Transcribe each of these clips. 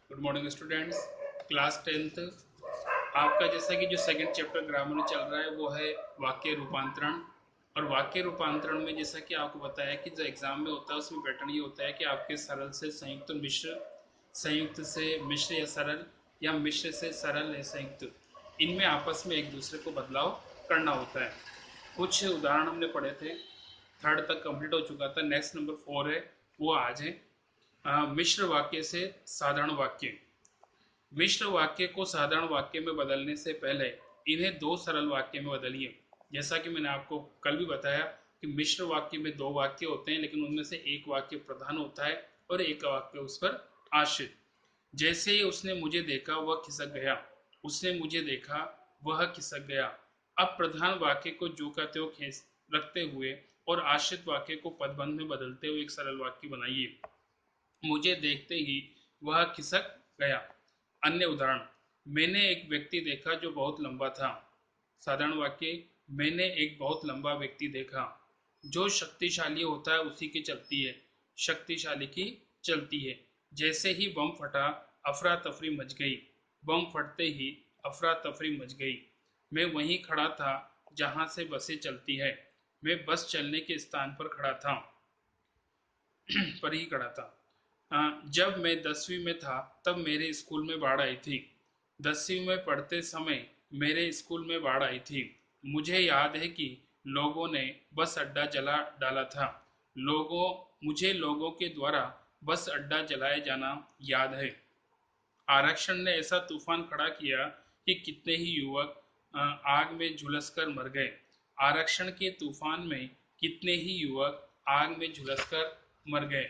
Good morning students. Class 10th आपका जैसा कि जो सेकंड चैप्टर ग्रामर में चल रहा है वो है वाक्य रूपांतरण। और वाक्य रूपांतरण में जैसा कि आपको बताया कि जो एग्जाम में होता है उसमें पैटर्न ये होता है कि आपके सरल से संयुक्त मिश्र, संयुक्त से मिश्र या सरल, या मिश्र से सरल या संयुक्त, इनमें आपस में एक दूसरे को बदलाव करना होता है। कुछ उदाहरण हमने पढ़े थे, थर्ड तक कंप्लीट हो चुका था। नेक्स्ट नंबर 4 है, वो आज है मिश्र वाक्य से साधारण वाक्य। मिश्र वाक्य को साधारण वाक्य में बदलने से पहले इन्हें दो सरल वाक्य में बदलिए। जैसा कि मैंने आपको कल भी बताया कि मिश्र वाक्य में दो वाक्य होते हैं, लेकिन उनमें से एक वाक्य प्रधान होता है और एक वाक्य उस पर आश्रित। जैसे ही उसने मुझे देखा वह खिसक गया, उसने मुझे देखा वह खिसक गया। अब प्रधान वाक्य को जो का त्यों रखते हुए और आश्रित वाक्य को पदबंध में बदलते हुए एक सरल वाक्य बनाइए। मुझे देखते ही वह खिसक गया। अन्य उदाहरण, मैंने एक व्यक्ति देखा जो बहुत लंबा था। साधारण वाक्य, मैंने एक बहुत लंबा व्यक्ति देखा। जो शक्तिशाली होता है उसी की चलती है, शक्तिशाली की चलती है। जैसे ही बम फटा अफरा तफरी मच गई, बम फटते ही अफरा तफरी मच गई। मैं वहीं खड़ा था जहां से बसें चलती है, मैं बस चलने के स्थान पर खड़ा था पर ही खड़ा था। जब मैं 10वीं में था तब मेरे स्कूल में बाढ़ आई थी। 10वीं में पढ़ते समय मेरे स्कूल में बाढ़ आई थी। मुझे याद है कि लोगों ने बस अड्डा जला डाला था। लोगों के द्वारा बस अड्डा जलाए जाना याद है। आरक्षण ने ऐसा तूफान खड़ा किया कि कितने ही युवक आग में झुलसकर मर गए। आरक्षण के तूफान में कितने ही युवक आग में झुलसकर मर गए।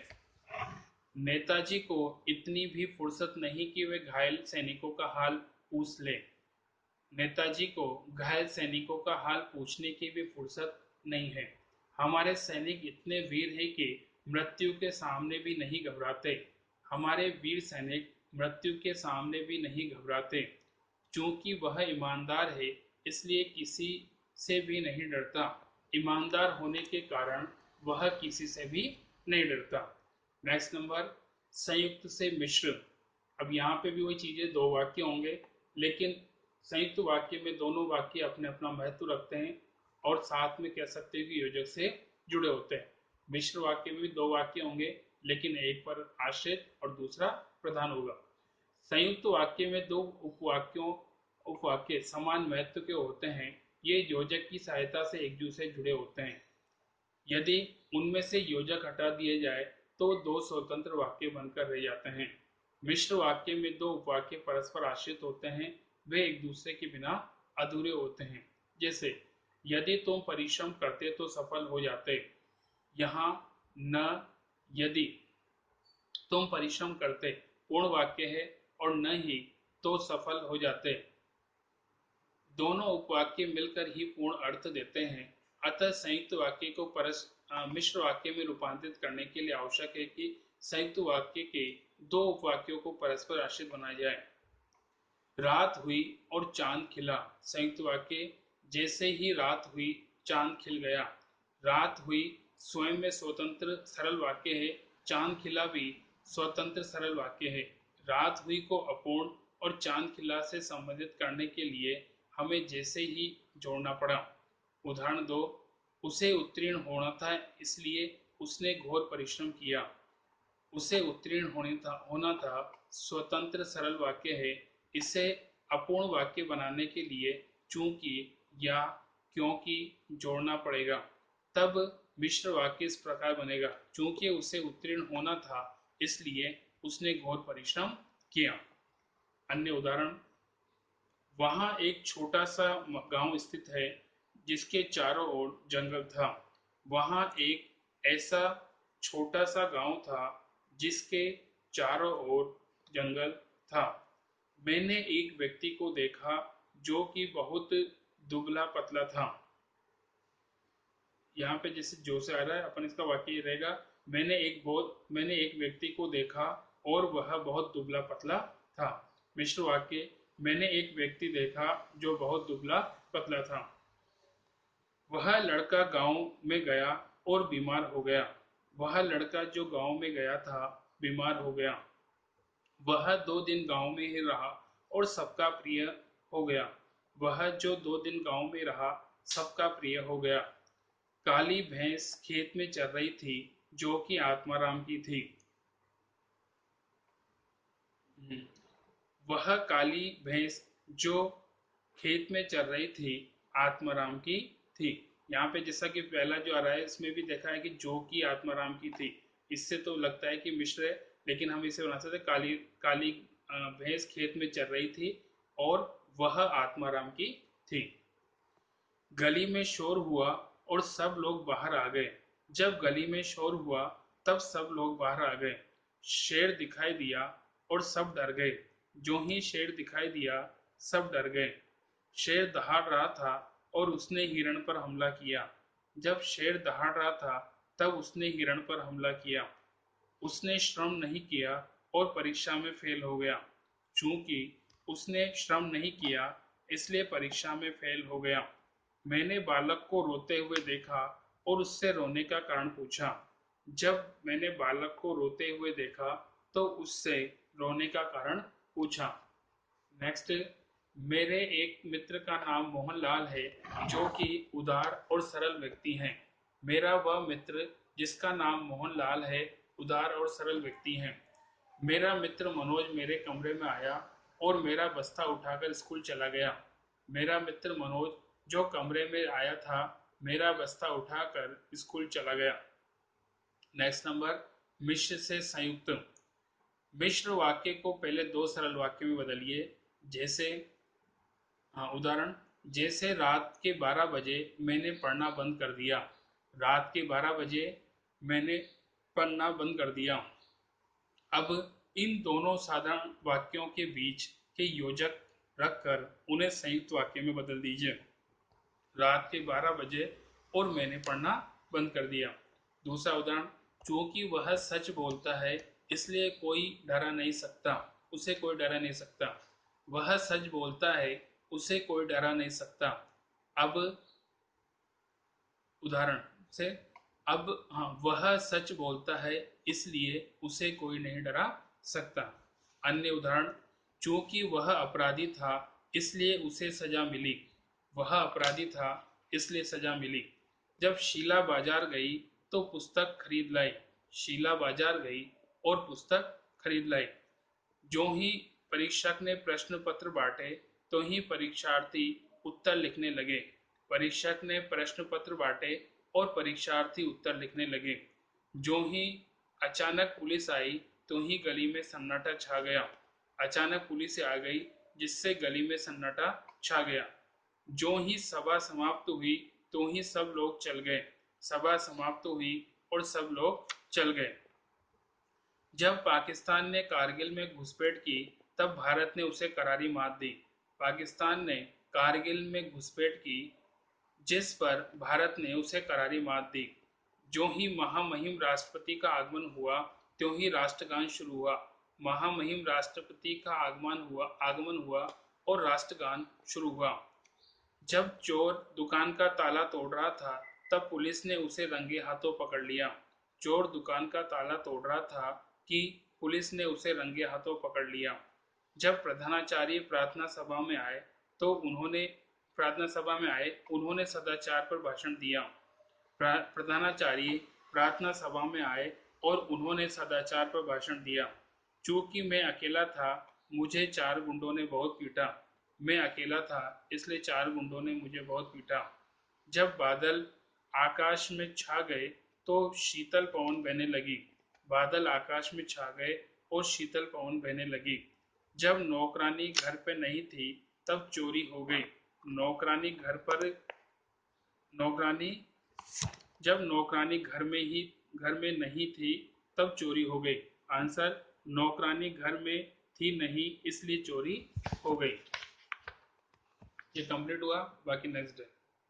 नेताजी को इतनी भी फुर्सत नहीं कि वे घायल सैनिकों का हाल पूछ ले। नेताजी को घायल सैनिकों का हाल पूछने की भी फुर्सत नहीं है। हमारे सैनिक इतने वीर हैं कि मृत्यु के सामने भी नहीं घबराते। हमारे वीर सैनिक मृत्यु के सामने भी नहीं घबराते। चूंकि वह ईमानदार है इसलिए किसी से भी नहीं डरता। ईमानदार होने के कारण वह किसी से भी नहीं डरता। नेक्स्ट नंबर, संयुक्त से मिश्र। अब यहाँ पे भी वही चीजें, दो वाक्य होंगे, लेकिन संयुक्त वाक्य में दोनों वाक्य अपने अपना महत्व रखते हैं और साथ में कह सकते हैं कि योजक से जुड़े होते हैं। मिश्र वाक्य में भी दो वाक्य होंगे, लेकिन एक पर आश्रित और दूसरा प्रधान होगा। संयुक्त वाक्य में दो उपवाक्य समान महत्व के होते हैं। ये योजक की सहायता से एक दूसरे से जुड़े होते हैं। यदि उनमें से योजक हटा दिए जाए तो दो स्वतंत्र वाक्य बनकर रह जाते हैं। मिश्र वाक्य में दो उपवाक्य परस्पर आश्रित होते हैं, वे एक दूसरे के बिना अधूरे होते हैं। जैसे, यदि तुम परिश्रम करते तो सफल हो जाते। यहाँ न यदि तुम परिश्रम करते पूर्ण वाक्य है और न ही तो सफल हो जाते। दोनों उपवाक्य मिलकर ही पूर्ण अर्थ देते हैं। अतः संयुक्त वाक्य को मिश्र वाक्य में रूपांतरित करने के लिए आवश्यक है कि संयुक्त वाक्य के दो उपवाक्यों को परस्पर आश्रित बनाया जाए। रात हुई और चांद खिला। संयुक्त वाक्य, जैसे ही रात हुई चांद खिल गया। रात हुई स्वयं में स्वतंत्र सरल वाक्य है, चांद खिला भी स्वतंत्र सरल वाक्य है। रात हुई को अपूर्ण और चांद खिला से संबंधित करने के लिए हमें जैसे ही जोड़ना पड़ा। उदाहरण दो, उसे उत्तीर्ण होना था इसलिए उसने घोर परिश्रम किया। उसे उत्तीर्ण होना था स्वतंत्र सरल वाक्य है। इसे अपूर्ण वाक्य बनाने के लिए चूंकि या क्योंकि जोड़ना पड़ेगा। तब मिश्र वाक्य इस प्रकार बनेगा, चूंकि उसे उत्तीर्ण होना था इसलिए उसने घोर परिश्रम किया। अन्य उदाहरण, वहां एक छोटा सा गांव स्थित है जिसके चारों ओर जंगल था। वहां एक ऐसा छोटा सा गांव था जिसके चारों ओर जंगल था। मैंने एक व्यक्ति को देखा जो कि बहुत दुबला पतला था। यहाँ पे जैसे जो से आ रहा है अपन इसका वाक्य ये रहेगा, मैंने एक व्यक्ति को देखा और वह बहुत दुबला पतला था। मिश्र वाक्य, मैंने एक व्यक्ति देखा जो बहुत दुबला पतला था। वह लड़का गांव में गया और बीमार हो गया। वह लड़का जो गांव में गया था बीमार हो गया। वह 2 दिन गांव में ही रहा और सबका प्रिय हो गया। वह जो 2 दिन गांव में रहा सबका प्रिय हो गया। काली भैंस खेत में चर रही थी जो कि आत्माराम की थी। वह काली भैंस जो खेत में चर रही थी आत्माराम की थी। यहाँ पे जैसा कि पहला जो आ रहा है इसमें भी देखा है कि जो कि आत्माराम की थी, इससे तो लगता है कि मिश्र है, लेकिन हम इसे बना सकते काली काली भैंस खेत में चर रही थी और वह आत्माराम की थी। गली में शोर हुआ और सब लोग बाहर आ गए। जब गली में शोर हुआ तब सब लोग बाहर आ गए। शेर दिखाई दिया और सब डर गए। जो ही शेर दिखाई दिया सब डर गए। शेर दहाड़ रहा था और उसने हिरण पर हमला किया। जब शेर दहाड़ रहा था तब उसने हिरण पर हमला किया। उसने श्रम नहीं किया और परीक्षा में फेल हो गया। चूंकि उसने श्रम नहीं किया इसलिए परीक्षा में फेल हो गया। मैंने बालक को रोते हुए देखा और उससे रोने का कारण पूछा। जब मैंने बालक को रोते हुए देखा तो उससे रोने का कारण पूछा। नेक्स्ट, मेरे एक मित्र का नाम मोहनलाल है जो कि उदार और सरल व्यक्ति हैं। मेरा वह मित्र जिसका नाम मोहनलाल है उदार और सरल व्यक्ति हैं। मेरा मित्र मनोज मेरे कमरे में आया और मेरा बस्ता उठाकर स्कूल चला गया। मेरा मित्र मनोज जो कमरे में आया था मेरा बस्ता उठाकर स्कूल चला गया। नेक्स्ट नंबर, मिश्र से संयुक्त। मिश्र वाक्य को पहले 2 सरल वाक्य में बदलिए। जैसे उदाहरण, जैसे रात के 12 बजे मैंने पढ़ना बंद कर दिया। रात के 12 बजे मैंने पढ़ना बंद कर दिया। अब इन दोनों साधारण वाक्यों के बीच के योजक रखकर उन्हें संयुक्त वाक्य में बदल दीजिए। रात के 12 बजे और मैंने पढ़ना बंद कर दिया। दूसरा उदाहरण, चूंकि वह सच बोलता है इसलिए कोई डरा नहीं सकता, उसे कोई डरा नहीं सकता। वह सच बोलता है उसे कोई डरा नहीं सकता। अब उदाहरण से, अब हाँ, वह सच बोलता है इसलिए उसे कोई नहीं डरा सकता। अन्य उदाहरण, चूंकि वह अपराधी था इसलिए उसे सजा मिली। वह अपराधी था इसलिए सजा मिली। जब शीला बाजार गई तो पुस्तक खरीद लाई। शीला बाजार गई और पुस्तक खरीद लाई। जो ही परीक्षक ने प्रश्न पत्र बांटे तो ही परीक्षार्थी उत्तर लिखने लगे। परीक्षक ने प्रश्न पत्र बांटे और परीक्षार्थी उत्तर लिखने लगे। जो ही अचानक पुलिस आई तो ही गली में सन्नाटा छा गया। अचानक पुलिस आ गई जिससे गली में सन्नाटा छा गया। जो ही सभा समाप्त हुई तो ही सब लोग चल गए। सभा समाप्त हुई और सब लोग चल गए। जब पाकिस्तान ने कारगिल में घुसपैठ की तब भारत ने उसे करारी मात दी। पाकिस्तान ने कारगिल में घुसपैठ की जिस पर भारत ने उसे करारी मात दी। जो ही महामहिम राष्ट्रपति का आगमन हुआ त्यों ही राष्ट्रगान शुरू हुआ। महामहिम राष्ट्रपति का आगमन हुआ और राष्ट्रगान शुरू हुआ। जब चोर दुकान का ताला तोड़ रहा था तब पुलिस ने उसे रंगे हाथों पकड़ लिया। चोर दुकान का ताला तोड़ रहा था कि पुलिस ने उसे रंगे हाथों पकड़ लिया। जब प्रधानाचार्य प्रार्थना सभा में आए तो उन्होंने सदाचार पर भाषण दिया। प्रधानाचार्य प्रार्थना सभा में आए और उन्होंने सदाचार पर भाषण दिया। चूंकि मैं अकेला था मुझे 4 गुंडों ने बहुत पीटा। मैं अकेला था इसलिए 4 गुंडों ने मुझे बहुत पीटा। जब बादल आकाश में छा गए तो शीतल पवन बहने लगी। बादल आकाश में छा गए और शीतल पवन बहने लगी। जब नौकरानी घर पे नहीं थी तब चोरी हो गई। नौकरानी घर पर नौकरानी जब नौकरानी घर में नहीं थी तब चोरी हो गई। आंसर, नौकरानी घर में थी नहीं इसलिए चोरी हो गई। ये कंप्लीट हुआ, बाकी नेक्स्ट डे।